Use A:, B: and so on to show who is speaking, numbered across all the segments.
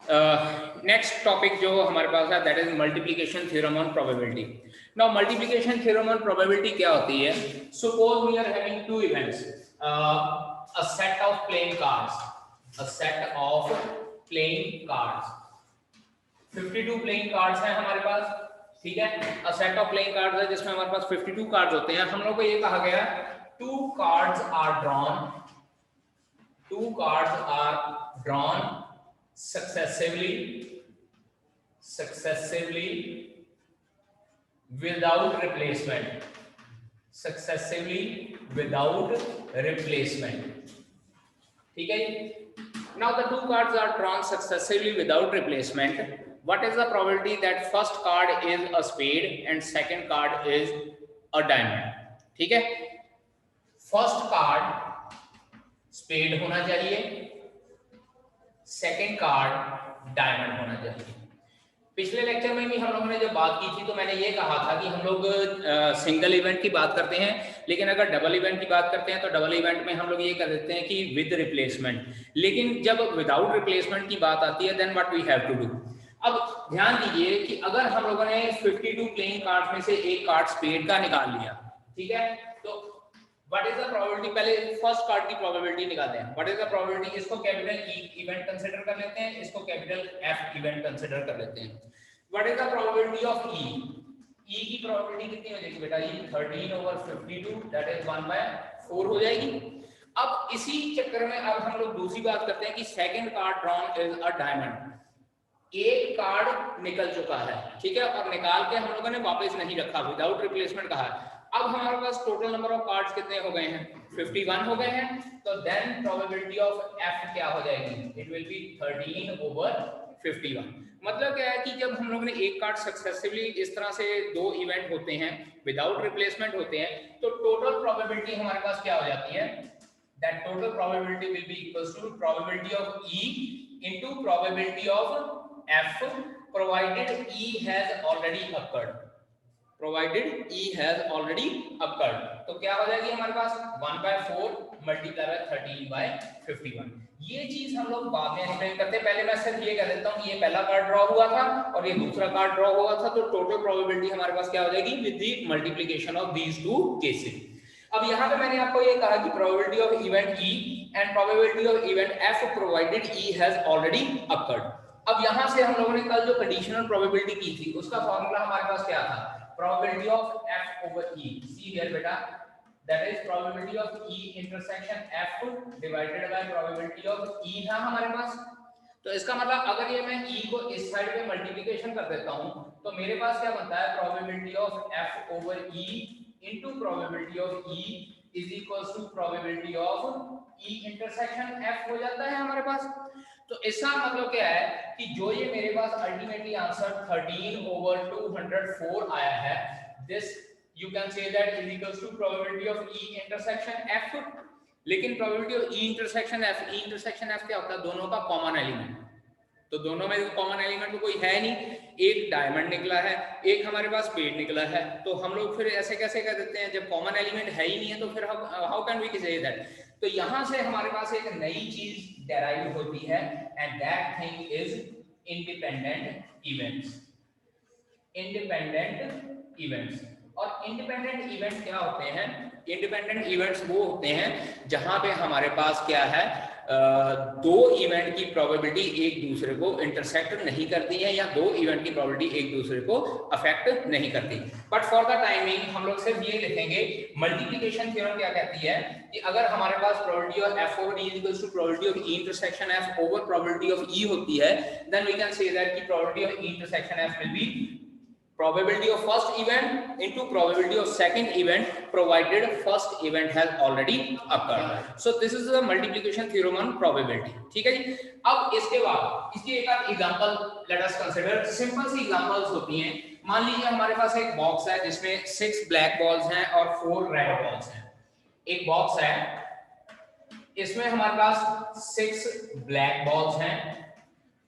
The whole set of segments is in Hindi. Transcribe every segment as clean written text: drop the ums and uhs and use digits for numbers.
A: नेक्स्ट टॉपिक जो हमारे पास है that is multiplication theorem on probability. Now multiplication theorem on probability क्या होती है? Suppose we are having two events, a set of playing cards, a set of playing cards, 52 playing cards हैं हमारे पास, ठीक है। A set of playing cards है जिसमें हमारे पास 52 कार्ड्स होते हैं। हम लोग को ये कहा गया two cards are drawn, two cards are drawn successively without replacement, ठीक है। now the two cards are drawn successively without replacement. What is the probability that first card is a spade and second card is a diamond? ठीक है, फर्स्ट कार्ड स्पेड होना चाहिए, सेकंड कार्ड डायमंड होना चाहिए। पिछले लेक्चर में भी हम लोगों ने जब बात की थी तो मैंने ये कहा था कि हम लोग सिंगल इवेंट की बात करते हैं, लेकिन अगर डबल इवेंट की बात करते हैं तो डबल इवेंट में हम लोग ये कर देते हैं कि विद रिप्लेसमेंट। लेकिन जब विदाउट रिप्लेसमेंट की बात आती है then what we have to do. अब ध्यान दीजिए कि अगर हम लोगों ने 52 प्लेइंग कार्ड्स में से एक कार्ड स्पेड का निकाल लिया, ठीक है, तो व्हाट इज द प्रोबेबिलिटी, पहले फर्स्ट कार्ड की प्रोबेबिलिटी निकालते हैं। व्हाट इज द प्रोबेबिलिटी, इसको कैपिटल ई इवेंट कंसीडर कर लेते हैं, इसको कैपिटल एफ इवेंट कंसीडर कर लेते हैं। What is the probability of E, E की प्रोबेबिलिटी कितनी हो जाएगी बेटा, ई 13/52 दैट इज 1/4 हो जाएगी। अब इसी चक्कर में अब हम लोग दूसरी बात करते हैं कि second card drawn is a diamond. एक कार्ड निकल चुका है, ठीक है, और निकाल के हम लोगों ने वापस नहीं रखा, विदाउट रिप्लेसमेंट कहा है। अब हमारे पास टोटल नंबर ऑफ कार्ड्स कितने हो गए हैं, 51 हो गए हैं। तो देन प्रोबेबिलिटी ऑफ एफ क्या हो जाएगी, इट विल बी 13/51। मतलब क्या है कि जब हम लोग ने एक कार्ड सक्सेसिवली इस तरह से दो इवेंट होते हैं विदाउट रिप्लेसमेंट होते हैं, तो टोटल प्रोबेबिलिटी हमारे पास क्या हो जाती है, that total probability will be equals to probability of E into probability of F provided E has already occurred, provided E has already occurred। तो क्या हो जाएगी हमारे पास 1/4 मल्टीप्लाई बाय 13/51। ये चीज हम लोग बाद में एक्सप्लेन करते हैं, पहले मैं सिर्फ ये कह देता हूँ कि ये पहला कार्ड ड्रॉ हुआ था और ये दूसरा कार्ड ड्रॉ हुआ था, तो टोटल प्रोबेबिलिटी हमारे पास क्या हो जाएगी with the multiplication of these two cases. अब यहाँ पे मैंने आपको ये कहा कि probability of event E and probability of event F provided E has already occurred। अब यहां से हम लोगों ने कल जो कंडीशनल प्रोबेबिलिटी की थी उसका फार्मूला हमारे पास क्या था, probability of F over E, see here बेटा, that is probability of E intersection F divided by probability of E था हमारे पास। तो इसका मतलब अगर ये मैं E को इस साइड पे मल्टीप्लिकेशन कर देता हूं तो मेरे पास क्या बनता है, probability of F over E into probability of E is equals to probability of E intersection F हो जाता है हमारे पास। तो इसका मतलब क्या है कि जो ये मेरे पास अल्टीमेटली आंसर 13/204 आया है, this you can say that is equals to probability of E intersection F। लेकिन probability of E intersection F, E intersection F क्या होता है, दोनों का कॉमन एलिमेंट। तो दोनों में कॉमन एलिमेंट तो कोई है नहीं, एक डायमंड निकला है, एक हमारे पास स्पेड निकला है, तो हम लोग फिर ऐसे कैसे कह देते हैं, जब कॉमन एलिमेंट है ही नहीं है तो फिर how can we say that. तो यहां से हमारे पास एक नई चीज डेराइव होती है and that thing is independent events. Independent events, और इंडिपेंडेंट इवेंट क्या होते हैं, इंडिपेंडेंट इवेंट्स वो होते हैं जहां पे हमारे पास क्या है, दो इवेंट की प्रोबेबिलिटी एक दूसरे को इंटरसेक्ट नहीं करती है या दो इवेंट की प्रोबेबिलिटी एक दूसरे को अफेक्ट नहीं करती। बट फॉर द टाइमिंग हम लोग सिर्फ ये लिखेंगे मल्टीप्लिकेशन थ्योरम क्या कहती है कि अगर हमारे पास probability of F over E equals to probability of E intersection F over probability of E होती है, then we can say that कि probability of E intersection F will be probability of first event into probability of second event provided first event has already occurred। so this is the multiplication theorem on probability, ठीक है जी। अब इसके बाद इसकी एक आध example let us consider, simple सी एग्जांपल्स होती हैं। मान लीजिए हमारे पास एक बॉक्स है जिसमें 6 ब्लैक बॉल्स हैं और 4 रेड बॉल्स हैं। एक बॉक्स है, इसमें हमारे पास 6 ब्लैक बॉल्स हैं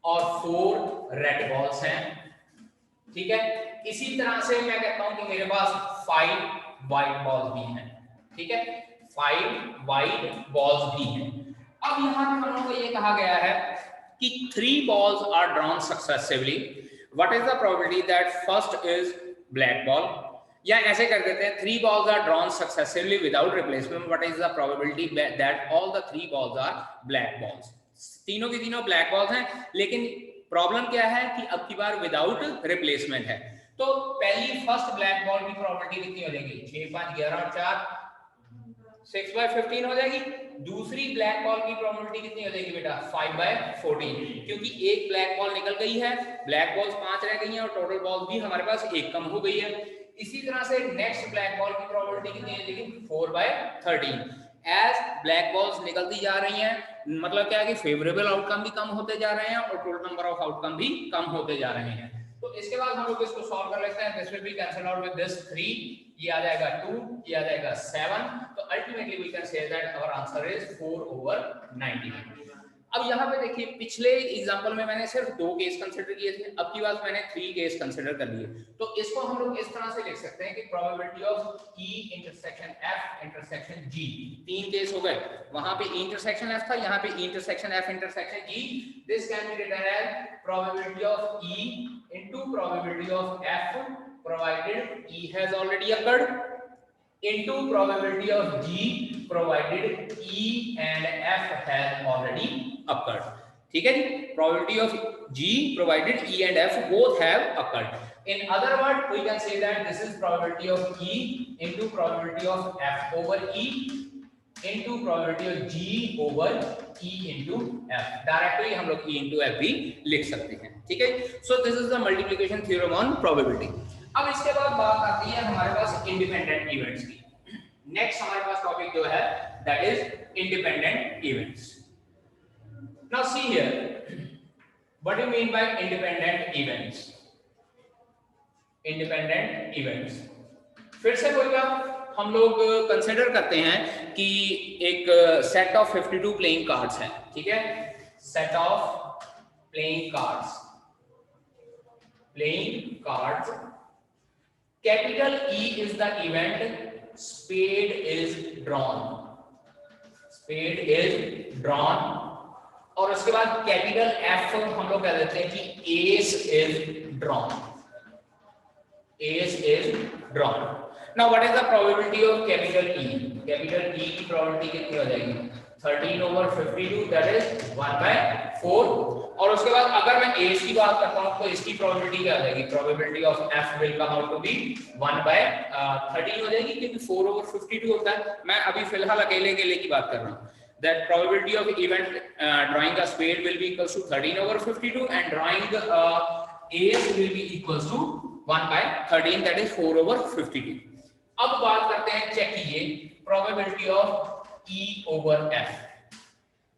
A: और 4 रेड बॉल्स हैं, ठीक है। इसी तरह से मैं कहता हूं कि मेरे पास 5 वाइट बॉल्स भी हैं, ठीक है, 5 वाइट बॉल्स भी हैं। अब यहां पे हम लोगों को ये कहा गया है कि 3 balls are drawn successively, what is the probability that first is black ball? या ऐसे कर देते हैं 3 balls are drawn successively without replacement, what is the probability that all the 3 balls are black balls? तीनों की तीनों black balls हैं, लेकिन प्रॉब्लम क्या है कि अब की बार विदाउट रिप्लेसमेंट है। तो पहली फर्स्ट ब्लैक बॉल की प्रोबेबिलिटी कितनी हो जाएगी? 6 5 11 और 4 6/15 हो जाएगी। दूसरी ब्लैक बॉल की प्रोबेबिलिटी कितनी हो जाएगी बेटा? 5/14, क्योंकि एक ब्लैक बॉल निकल गई है, ब्लैक बॉल्स 5 रह गई हैं और टोटल बॉल भी हमारे पास एक कम हो गई है। इसी तरह से नेक्स्ट ब्लैक बॉल की प्रोबेबिलिटी कितनी हो जाएगी? 4/13। एज ब्लैक बॉल्स निकलती जा रही हैं, मतलब क्या है कि फेवरेबल आउटकम भी कम होते जा रहे हैं और टोटल नंबर ऑफ आउटकम भी कम होते जा रहे हैं। तो इसके बाद हम लोग इसको सॉल्व कर लेते हैं। This will be cancelled out with this 3, ये आ जाएगा 2, ये आ जाएगा 7। तो ultimately we can say that our answer is 4/90। अब यहाँ पे देखिए, पिछले एग्जांपल में मैंने सिर्फ 2 केस कंसीडर किए थे, अब की बात मैंने 3 केस कंसीडर कर लिए। तो इसको हम लोग इस तरह से लिख सकते हैं कि probability of E intersection F intersection G, 3 case हो गए। वहां पे E इंटरसेक्शन F था, यहाँ पे E intersection F intersection G। This can be written as probability of E into probability of F provided E has already occurred into probability of G provided E and F has already occurred. ठीक है जी, probability of G provided E and F both have occurred. In other words, we can say that this is probability of E into probability of F over E into probability of G over E into F. Directly हम लोग E into F भी लिख सकते हैं। ठीक है, so this is the multiplication theorem on probability. अब इसके बाद बात आती है हमारे पास इंडिपेंडेंट इवेंट्स की। नेक्स्ट हमारे पास टॉपिक जो है that is independent events. Now see here, what do you mean by independent events? Independent events फिर से बोलिए, हम लोग कंसीडर करते हैं कि एक सेट ऑफ 52 प्लेइंग कार्ड्स हैं। ठीक है, set of playing cards, capital E is the event, spade is drawn, और उसके बाद कैपिटल F हम लोग कह देते हैं कि ace is drawn. Now what is the probability of capital E? Capital E की probability कितनी हो जाएगी? 13/52, that is 1/4। और उसके बाद अगर मैं एज की बात करता हूं तो इसकी प्रोबेबिलिटी क्या आ जाएगी? Probability of F will come out to be 1/13 हो जाएगी, क्योंकि 4/52 होता है। मैं अभी फिलहाल अकेले की बात कर रहा हूं। That probability of event drawing a spade will be equals to 13/52 and drawing ace will be equals to 1/13, that is 4/52। अब बात करते हैं, चेक कीजिए probability of E over F।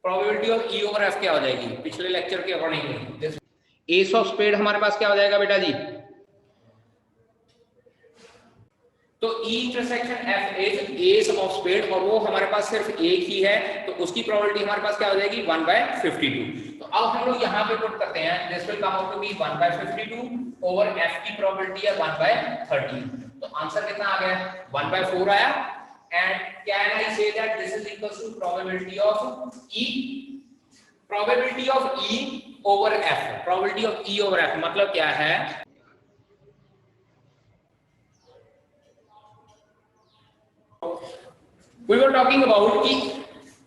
A: Probability of E over F क्या हो जाएगी? पिछले लेक्चर के अकॉर्डिंग एस ऑफ स्पेड हमारे पास क्या हो जाएगा बेटा जी? तो E intersection F is ace of spade, और वो हमारे पास सिर्फ एक ही है, तो उसकी प्रोबेबिलिटी हमारे पास क्या हो जाएगी? 1/52। तो अब हम लोग यहाँ पे पुट करते हैं, this will come out to be 1/52 over F की प्रोबेबिलिटी है 1/13। तो आंसर कितना आ गया? 1/4 आया। And can I say that this is equals to probability of E? Probability of E over F. Probability of E over F मतलब क्या है? We were talking about कि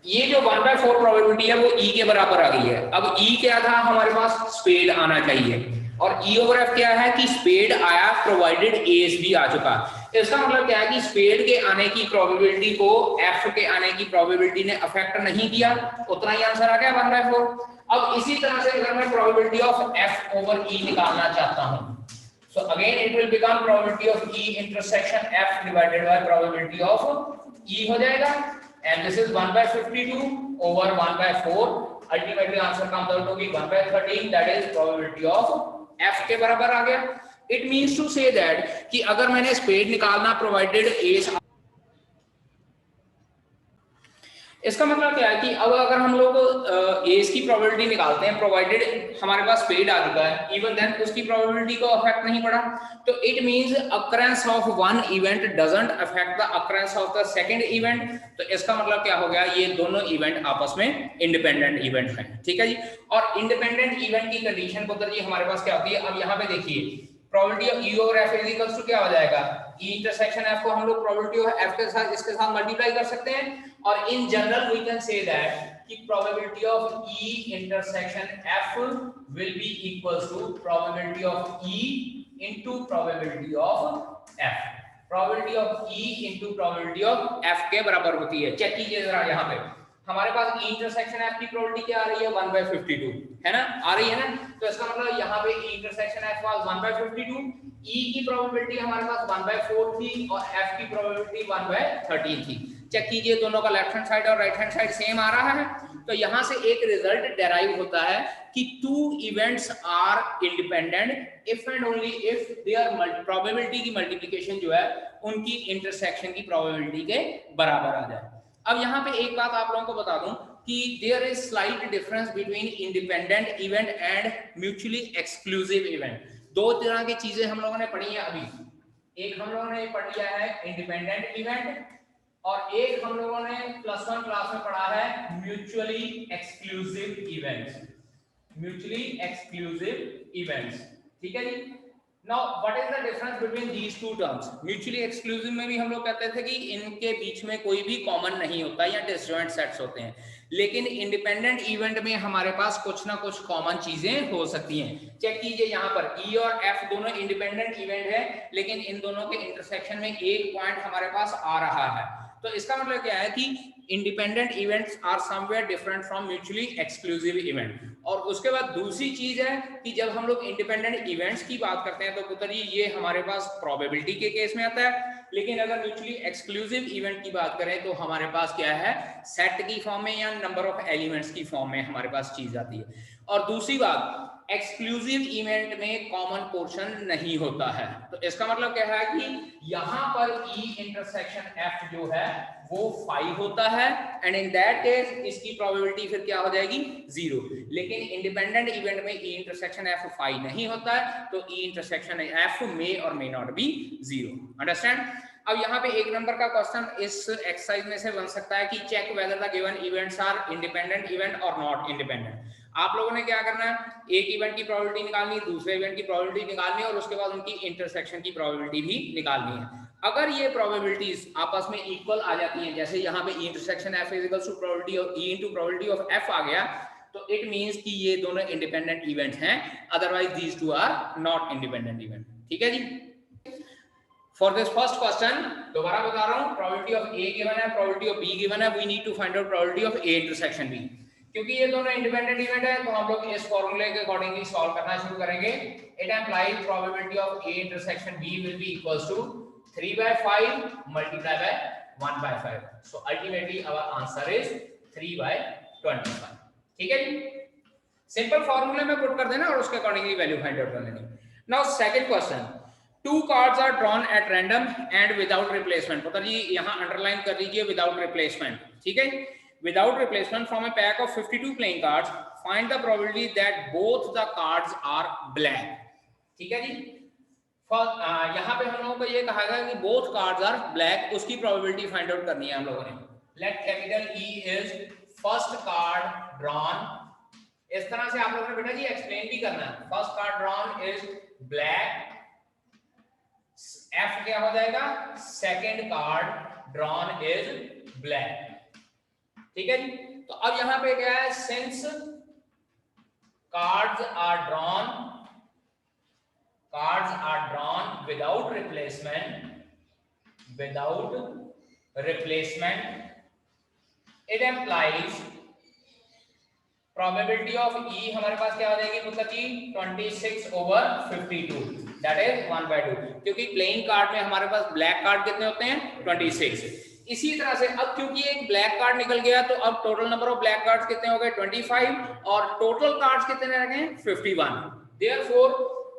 A: ये जो 1/4 प्रोबेबिलिटी है वो E के बराबर आ गई है। अब E क्या था हमारे पास? स्पेड आना चाहिए, और E over F क्या है कि स्पेड आया प्रोवाइडेड एस भी आ चुका। इसका मतलब क्या है कि स्पेड के आने की प्रोबेबिलिटी को F के आने की प्रोबेबिलिटी ने अफेक्ट नहीं किया, उतना ही आंसर आ गया 1/4। अब इसी तरह से अगर मैं probability of F over E निकालना चाहता हूं, so again it will become probability of E intersection F divided by probability of E हो जाएगा, and this is 1/52 over 1/4। Ultimately answer comes out to be 1/13, that is probability of F के बराबर आ गया। It means to say that कि अगर मैंने स्पेड निकालना प्रोवाइडेड एस, इसका मतलब क्या है कि अब अगर हम लोग एज की प्रोबेबिलिटी निकालते हैं, प्रोवाइडेड हमारे पास पेड आ चुका है, इवन देन उसकी प्रोबेबिलिटी को अफेक्ट नहीं पड़ा, तो it means occurrence of one event doesn't affect the occurrence of the second event. तो इसका मतलब क्या हो गया, ये दोनों इवेंट आपस में इंडिपेंडेंट इवेंट हैं, ठीक है जी। और इंडिपेंडेंट इवेंट की कंडीशन को जी हमारे पास क्या होती है, अब यहाँ पे देखिए probability of E over F is equals to क्या हो जाएगा, ई इंटरसेक्शन एफ को हम लोग प्रोबेबिलिटी ऑफ एफ के साथ इसके साथ मल्टीप्लाई कर सकते हैं, और in general we can say that कि probability of E intersection F will be equals to probability of E into probability of F. Probability of E into probability of F के बराबर होती है। चेक कीजिए जरा, यहाँ पे हमारे पास ई इंटरसेक्शन एफ की प्रोबेबिलिटी क्या आ रही है, 1/52 है ना, आ रही है ना। तो इसका मतलब यहाँ पे ई इंटरसेक्शन एफ वाज 1/52, ई की प्रोबेबिलिटी हमारे पास 1/4 थी और एफ की प्रोबेबिलिटी 1/13 थी। चेक कीजिए दोनों का लेफ्ट हैंड साइड और राइट हैंड साइड सेम आ रहा है। तो यहाँ से एक रिजल्ट डेराइव होता है कि two events are independent if and only if there probability की मल्टीप्लिकेशन जो है उनकी इंटरसेक्शन की प्रोबेबिलिटी के बराबर आ जाए। अब यहाँ पे एक बात आप लोगों को बता दूं कि there is slight difference between independent event and mutually exclusive event. दो तरह की चीजें हम लोगों ने पढ़ी है अभी, एक हम लोगों ने पढ़ लिया है इंडिपेंडेंट इवेंट, और एक हम लोगों ने +1 क्लास में पढ़ा है mutually exclusive events. Mutually exclusive events, ठीक है जी। Now what is the difference between these two terms. Mutually exclusive में भी हम लोग कहते थे कि इनके बीच में कोई भी कॉमन नहीं होता या डिसजॉइंट सेट्स होते हैं, लेकिन इंडिपेंडेंट इवेंट में हमारे पास कुछ ना कुछ कॉमन चीजें हो सकती हैं। चेक कीजिए यहाँ पर ई और एफ दोनों इंडिपेंडेंट इवेंट है, लेकिन इन दोनों के इंटरसेक्शन में एक पॉइंट हमारे पास आ रहा है। तो इसका मतलब क्या है कि independent events are somewhere different from mutually exclusive event. और उसके बाद दूसरी चीज है कि जब हम लोग इंडिपेंडेंट इवेंट्स की बात करते हैं तो पुत्र जी ये हमारे पास प्रोबेबिलिटी के केस में आता है, लेकिन अगर म्यूचुअली एक्सक्लूसिव इवेंट की बात करें तो हमारे पास क्या है, सेट की फॉर्म में या नंबर ऑफ एलिमेंट्स की फॉर्म में हमारे पास चीज आती है। और दूसरी बात, एक्सक्लूसिव इवेंट में कॉमन पोर्शन नहीं होता है। तो इसका मतलब क्या है कि यहां पर ई इंटरसेक्शन एफ जो है वो 5 होता है, एंड इन दैट केस इसकी प्रोबेबिलिटी फिर क्या हो जाएगी, 0। लेकिन इंडिपेंडेंट इवेंट में ई इंटरसेक्शन एफ 5 नहीं होता है, तो ई इंटरसेक्शन एफ मे और मे नॉट बी 0। अंडरस्टैंड। अब यहाँ पे एक नंबर का क्वेश्चन इस एक्सरसाइज में से बन सकता है कि check whether the given events are independent event और नॉट इंडिपेंडेंट। आप लोगों ने क्या करना है, एक इवेंट की प्रोबेबिलिटी निकालनी है, दूसरे इवेंट की प्रोबेबिलिटी निकालनी है, और उसके बाद उनकी इंटरसेक्शन की प्रोबेबिलिटी भी निकालनी है। अगर ये प्रोबेबिलिटीज आपस में इक्वल आ जाती हैं, जैसे यहाँ पे intersection F is equal to probability of E into probability of F आ गया, तो इट मींस कि ये दोनों इंडिपेंडेंट इवेंट हैं, otherwise these two are not independent event. ठीक है जी। फॉर दिस फर्स्ट क्वेश्चन दोबारा बता रहा हूं, प्रोबेबिलिटी ऑफ ए गिवन है, प्रोबेबिलिटी ऑफ बी गिवन है, we need to find out probability of A intersection B. क्योंकि ये दोनों इंडिपेंडेंट इवेंट है तो हम लोग इस फॉर्मूले के अकॉर्डिंगली सॉल्व करना शुरू करेंगे। It implies probability of A intersection B will be equals to 3/5 multiplied by 1/5. So ultimately our answer is 3/25. ठीक है जी। सिंपल फॉर्मूले में पुट कर देना और उसके अकॉर्डिंगली वैल्यू फाइंड आउट कर लेनी। Now second question, 2 cards are drawn at random and without replacement। पता जी यहाँ अंडरलाइन कर लीजिए without replacement। ठीक है, without replacement from a pack of 52 playing cards, find the probability that both the cards are black। ठीक है जी। यहाँ पे हम लोगों को ये कहा गया कि बोथ कार्ड्स आर ब्लैक, उसकी प्रोबेबिलिटी फाइंड आउट करनी है हम लोगों ने। Let capital E is first card drawn. इस तरह से आप लोगों ने बेटा जी एक्सप्लेन भी करना है। First card drawn is black, F क्या हो जाएगा, second card drawn is black. ठीक है जी। तो अब यहाँ पे क्या है, since cards are drawn without replacement, it implies probability of E हमारे पास क्या हो जाएगी पुत्र जी, 26/52, that is 1/2। क्योंकि प्लेइंग कार्ड में हमारे पास ब्लैक कार्ड कितने होते हैं, 26। इसी तरह से अब क्योंकि एक ब्लैक कार्ड निकल गया तो अब total number of black cards कितने हो गए, 25, और टोटल कार्ड्स कितने रह गए, 51। Therefore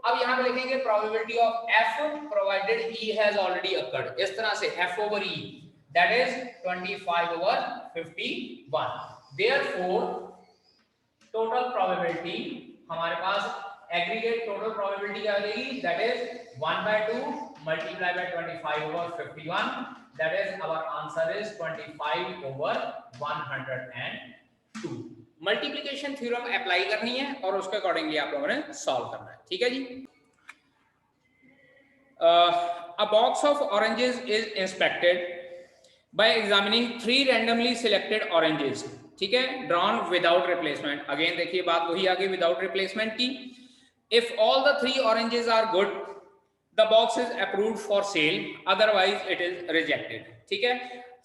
A: अब यहां पे लिखेंगे probability of f provided e has already occurred. इस तरह से f over e that is 25/51. Therefore total probability हमारे पास एग्रीगेट टोटल प्रोबेबिलिटी क्या हो जाएगी, that is 1/2 multiply by 25/51, that is our answer is 25/102. Multiplication theorem apply करनी है और उसके अकॉर्डिंगली आप लोगों ने सॉल्व करना है, ठीक है जी। A box of oranges is inspected by examining 3 randomly selected oranges, ठीक है, drawn without replacement. Again देखिए बात वही आ गई without replacement की. If all the 3 oranges are good, the box is approved for sale, otherwise it is rejected, ठीक है.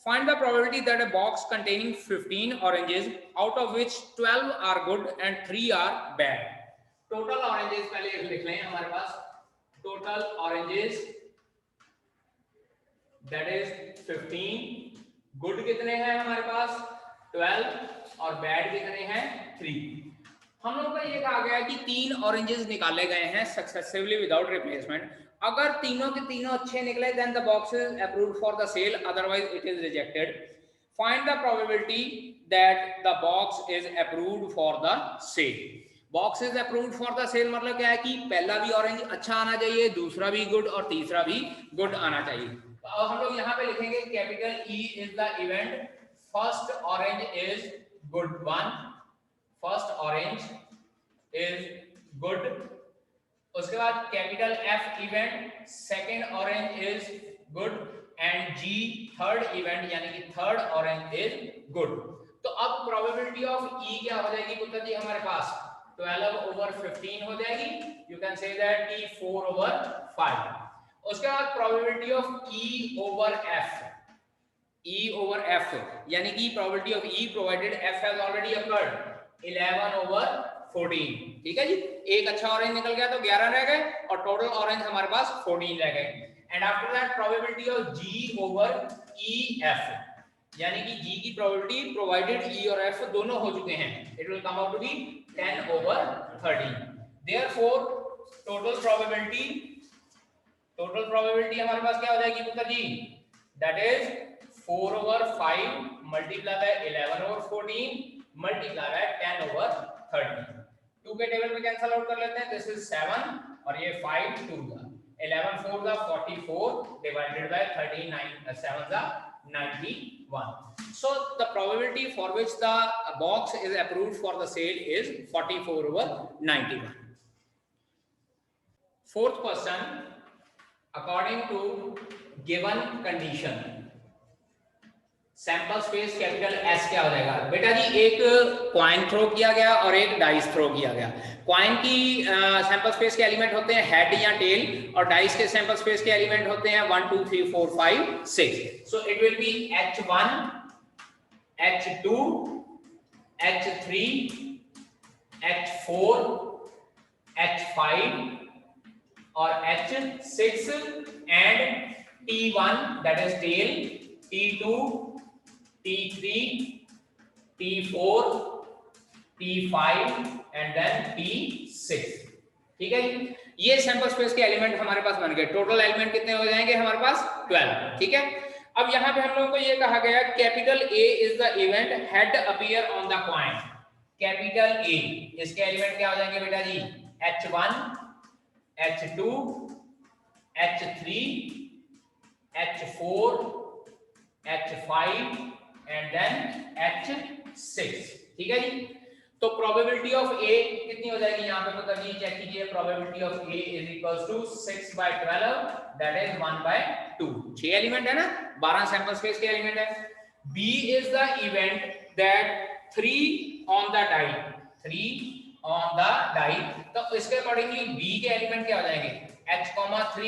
A: Find the probability that a box containing 15 oranges, out of which 12 are good and 3 are bad. Total oranges पहले लिख लें हमारे पास. Total oranges that is 15. Good कितने हैं हमारे पास 12 और bad कितने हैं 3. हम लोग का ये कहा गया कि 3 ऑरेंजेस निकाले गए हैं सक्सेसिवली विदाउट रिप्लेसमेंट. अगर तीनों के तीनों अच्छे निकले then the box is approved for the sale, otherwise it is rejected. Find the probability that the box is approved for the sale. Box is approved for the sale मतलब क्या है कि पहला भी ऑरेंज अच्छा आना चाहिए, दूसरा भी गुड और तीसरा भी गुड आना चाहिए. तो अब हम लोग यहाँ पे लिखेंगे capital E is the event, first orange is good 1, first orange is good. उसके बाद capital F event, second orange is good and G third event यानी कि थर्ड ऑरेंज इज गुड. तो अब प्रोबेबिलिटी ऑफ E क्या हो जाएगी पुत्र जी हमारे पास 12/15 हो जाएगी. यू कैन से दैट कि 4/5. उसके बाद प्रोबेबिलिटी ऑफ E/F, E/F यानी कि probability of E provided F has already occurred 11/14, ठीक है जी. एक अच्छा ऑरेंज निकल गया तो 11 रह गए और टोटल ऑरेंज हमारे पास 14 रह गए. And after that probability of G/EF यानी कि G की प्रोबेबिलिटी प्रोवाइडेड E और F दोनों हो चुके हैं. It will come out to be 10/13. Therefore total probability हमारे पास क्या हो जाएगी पुत्र जी, that is 4/5 multiply by 11/14 multiply by 10/13. 2 के टेबल में कैंसिल आउट कर लेते हैं. दिस इज 7 और ये 5 2 का 11 4 का 44 डिवाइडेड बाय 39 7 का 91. So the probability for which the box is approved for the sale is 44/91. Fourth question, according to given condition sample space capital S क्या हो जाएगा बेटा जी. एक क्वाइन थ्रो किया गया और एक डाइस थ्रो किया गया. क्वाइन की सैंपल स्पेस के एलिमेंट होते हैं हेड या टेल और डाइस के सैंपल स्पेस के एलिमेंट होते हैं 1 2 3 4 5 6. So it will be H1 H2 H3 H4 H5 और H6 and T1 that is tail, T2 T3 T4 T5 and then T6, ठीक है जी. ये सैंपल स्पेस के एलिमेंट हमारे पास बन गए. टोटल एलिमेंट कितने हो जाएंगे हमारे पास 12, ठीक है. अब यहाँ पे हम लोगों को ये कहा गया capital A is the event head appear on the coin. Capital A इसके एलिमेंट क्या हो जाएंगे बेटा जी H1 H2 H3 H4 H5 and then H6, ठीक है जी. तो प्रोबेबिलिटी ऑफ A कितनी हो जाएगी यहाँ पे मतलब जी चेक कीजिए. Probability of A is equals to 6/12 that is 1/2. 6 element है ना, 12 सैंपल स्पेस के एलिमेंट है. B is the event that 3 on the die, 3 on the die. तो इसके अकॉर्डिंगली B के एलिमेंट क्या हो जाएंगे H3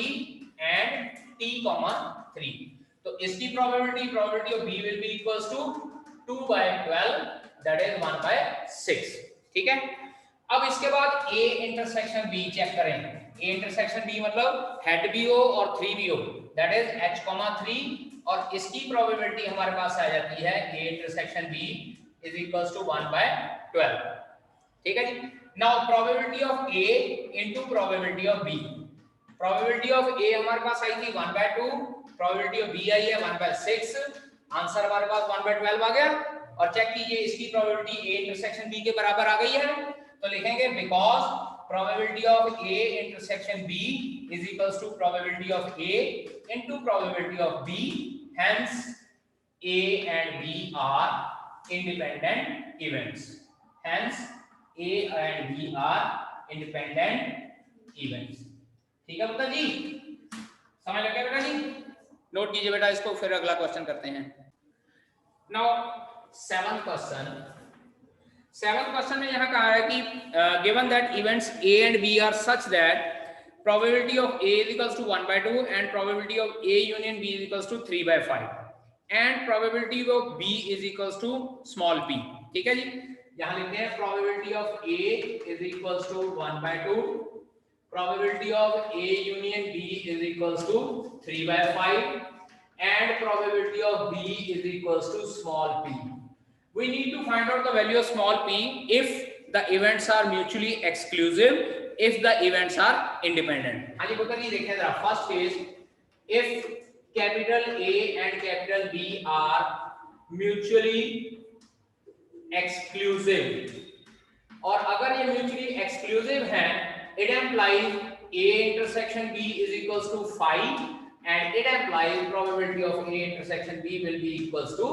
A: एंड T3. तो इसकी probability of B will be equals to 2/12 that is 1/6, ठीक है. अब इसके बाद A इंटरसेक्शन B चेक करें. A इंटरसेक्शन B मतलब हेड भी हो और 3 भी हो, दैट इज H3 और इसकी प्रोबेबिलिटी हमारे पास आ जाती है A intersection B is equals to 1/12, ठीक है जी. Now probability of A into probability of B. Probability of A हमारे पास आई थी 1/2, प्रोबेबिलिटी ऑफ B आई है 1/6 आंसर हमारे पास 1/12 आ गया। और चेक कीजिए इसकी प्रोबेबिलिटी A इंटरसेक्शन B के बराबर आ गई है, तो लिखेंगे because probability of A intersection B is equals to probability of A into probability of B, hence A and B are independent events. Hence A and B are independent events. ठीक है बेटा जी, समझ लग गया बेटा जी? नोट कीजिए बेटा इसको, फिर अगला क्वेश्चन करते हैं। नाउ सेवंथ क्वेश्चन में यहाँ कहा है कि given that events A and B are such that probability of A is equals to 1/2 and probability of A union B is equals to 3/5 and probability of B is equals to small p। ठीक है जी, यहाँ लिखते हैं probability of A is equals to 1/2, probability of A union B is equals to 3/5 and probability of B is equals to small p। We need to find out the value of small p if the events are mutually exclusive, if the events are independent। हाँ जी बेटा जी, देखिए जरा first case, if capital A and capital B are mutually exclusive, और अगर ये mutually exclusive हैं, it implies A intersection B is equals to 5 and it implies probability of A intersection B will be equals to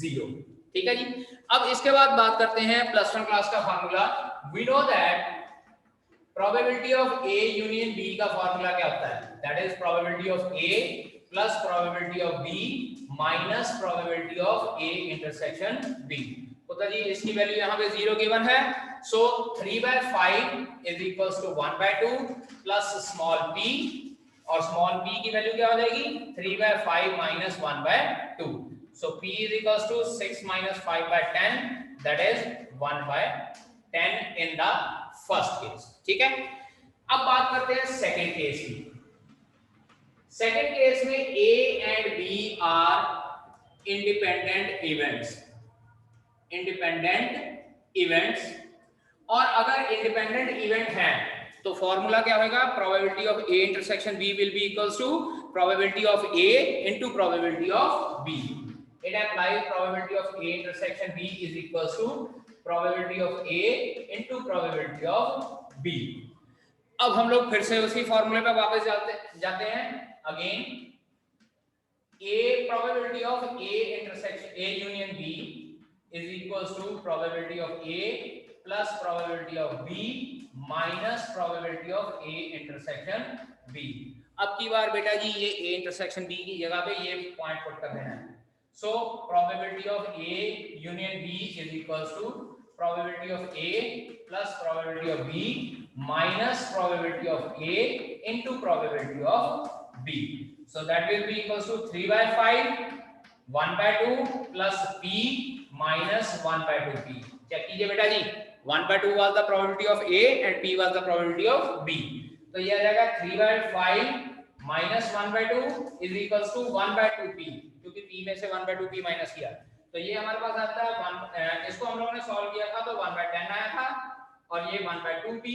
A: 0। ठीक है जी, अब इसके बाद बात करते हैं प्लस वन क्लास का formula. We know that probability of A union B का फार्मूला क्या होता है? That is probability of A plus probability of B minus probability of A intersection B। तो जी इसकी वैल्यू यहाँ पे 0 गिवन है, सो 3/5 is equals to 1/2 plus small p, और small p की वैल्यू क्या हो जाएगी? 3/5 minus 1/2, so p is equals to 6 minus 5/10, that is 1/10 in the first case। ठीक है, अब बात करते हैं सेकंड केस की। सेकंड केस में A and B are independent events, और अगर इंडिपेंडेंट इवेंट है तो फॉर्मूला क्या होगा? Probability of A intersection B will be equals to probability of A into probability of B। It applies probability of A intersection B is equals to probability of A into probability of B। अब हम लोग फिर से उसी फॉर्मूले पे वापस जाते हैं again. A probability of A intersection A union B is equals to probability of A plus probability of B minus probability of A intersection B। अब की बार बेटा जी ये A intersection B की जगह पे ये पॉइंट पुट कर देना है। So probability of A union B is equals to probability of A plus probability of B minus probability of A into probability of B। So that will be equals to 3/5 1/2 plus P minus 1/2 P। Check कीजिए बेटा जी, 1/2 was the probability of A and P was the probability of B, तो ये आ जाएगा 3/5 minus 1/2 is equals to 1/2 P, क्योंकि P में से 1/2 P माइनस किया तो ये हमारे पास आता है इसको हम लोगों ने सॉल्व किया था तो 1/10 आया था और ये 1/2 P।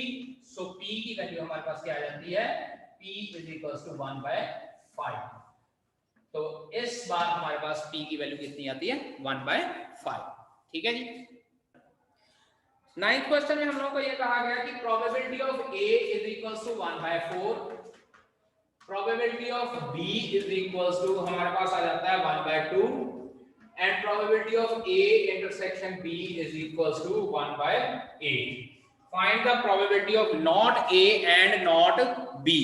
A: सो P की वैल्यू हमारे पास क्या आ जाती है? P is equals to 1/5। तो इस बार हमारे पास P की वैल्यू कितनी आती है? 1/5। ठीक है जी। नाइन्थ क्वेश्चन में हम लोगों को ये कहा गया कि probability of A is equals to 1/4, probability of B is equals to हमारे पास आ जाता है 1/2 and probability of A intersection B is equals to 1/8। Find the probability of not A and not B।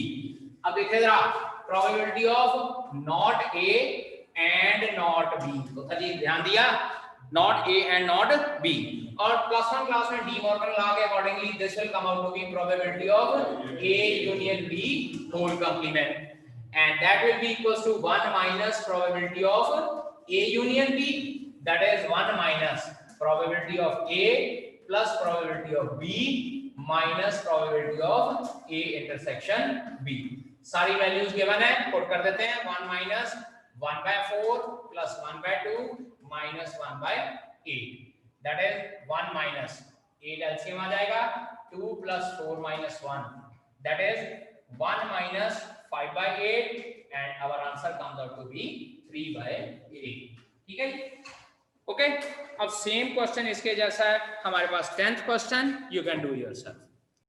A: अब देखिए जरा probability of not A and not B, तो जी ध्यान दिया, not A and not B, और प्लस वन क्लास में डी मॉर्गन लॉ के accordingly this will come out to be probability of A union B whole complement and that will be equals to 1 minus probability of A union B, that is 1 minus probability of A plus probability of B minus probability of A intersection B। सारी वैल्यूज गिवन है, पुट कर देते हैं। 1 minus 1/4 plus 1/2 minus 1/8, that is 1 minus 8 LCM आ जाएगा, 2 plus 4 minus 1, that is 1 minus 5/8 and our answer comes out to be 3/8। ठीक ठीक है ओके। अब सेम क्वेश्चन इसके जैसा है हमारे पास 10th question, you can do yourself.